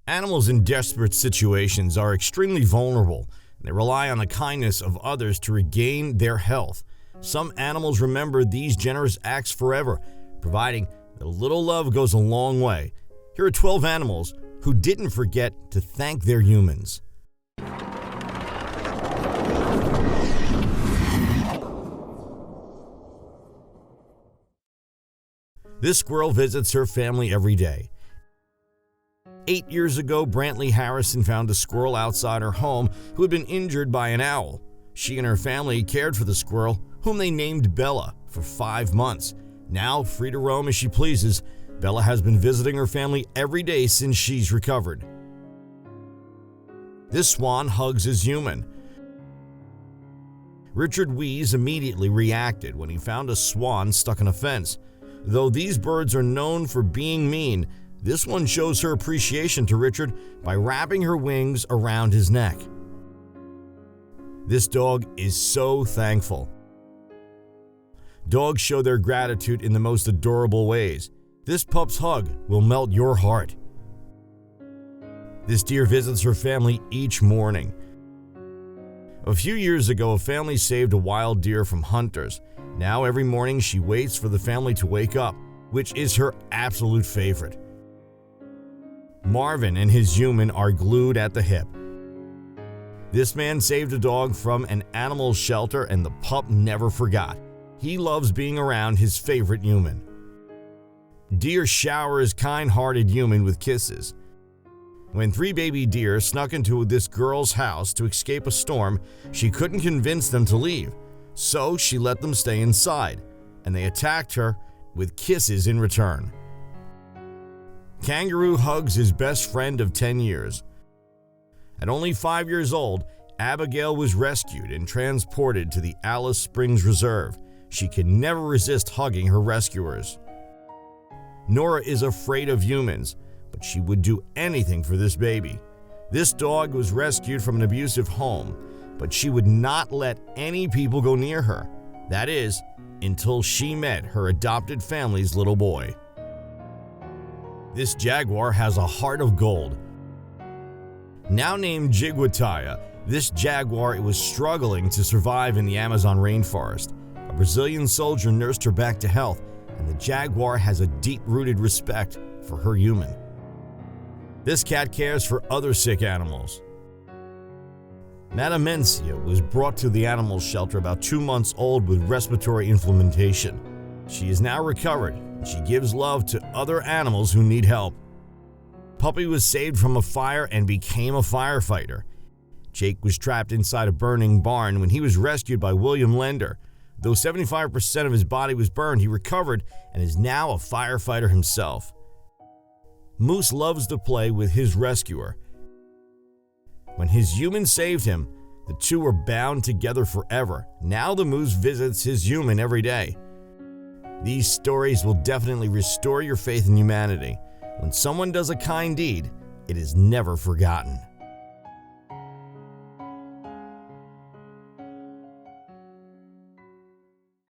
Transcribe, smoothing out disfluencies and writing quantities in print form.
Animals in desperate situations are extremely vulnerable. They rely on the kindness of others to regain their health. Some animals remember these generous acts forever, providing that a little love goes a long way. Here are 12 animals who didn't forget to thank their humans. This squirrel visits her family every day. 8 years ago, Brantley Harrison found a squirrel outside her home who had been injured by an owl. She and her family cared for the squirrel, whom they named Bella, for 5 months. Now, free to roam as she pleases, Bella has been visiting her family every day since she's recovered. This swan hugs his human. Richard Wees immediately reacted when he found a swan stuck in a fence. Though these birds are known for being mean, this one shows her appreciation to Richard by wrapping her wings around his neck. This dog is so thankful. Dogs show their gratitude in the most adorable ways. This pup's hug will melt your heart. This deer visits her family each morning. A few years ago, a family saved a wild deer from hunters. Now every morning she waits for the family to wake up, which is her absolute favorite. Marvin and his human are glued at the hip. This man saved a dog from an animal shelter and the pup never forgot. He loves being around his favorite human. Deer shower his kind-hearted human with kisses. When 3 baby deer snuck into this girl's house to escape a storm, she couldn't convince them to leave, so she let them stay inside, and they attacked her with kisses in return. Kangaroo hugs his best friend of 10 years. At only 5 years old, Abigail was rescued and transported to the Alice Springs Reserve. She could never resist hugging her rescuers. Nora is afraid of humans, but she would do anything for this baby. This dog was rescued from an abusive home, but she would not let any people go near her. That is, until she met her adopted family's little boy. This jaguar has a heart of gold. Now named Jaguar, this jaguar was struggling to survive in the Amazon rainforest. A Brazilian soldier nursed her back to health, and the jaguar has a deep-rooted respect for her human. This cat cares for other sick animals. Madame Mencia was brought to the animal shelter about 2 months old with respiratory inflammation. She is now recovered, and she gives love to other animals who need help. Puppy was saved from a fire and became a firefighter. Jake was trapped inside a burning barn when he was rescued by William Lender. Though 75% of his body was burned, he recovered and is now a firefighter himself. Moose loves to play with his rescuer. When his human saved him, the two were bound together forever. Now the moose visits his human every day. These stories will definitely restore your faith in humanity. When someone does a kind deed, it is never forgotten.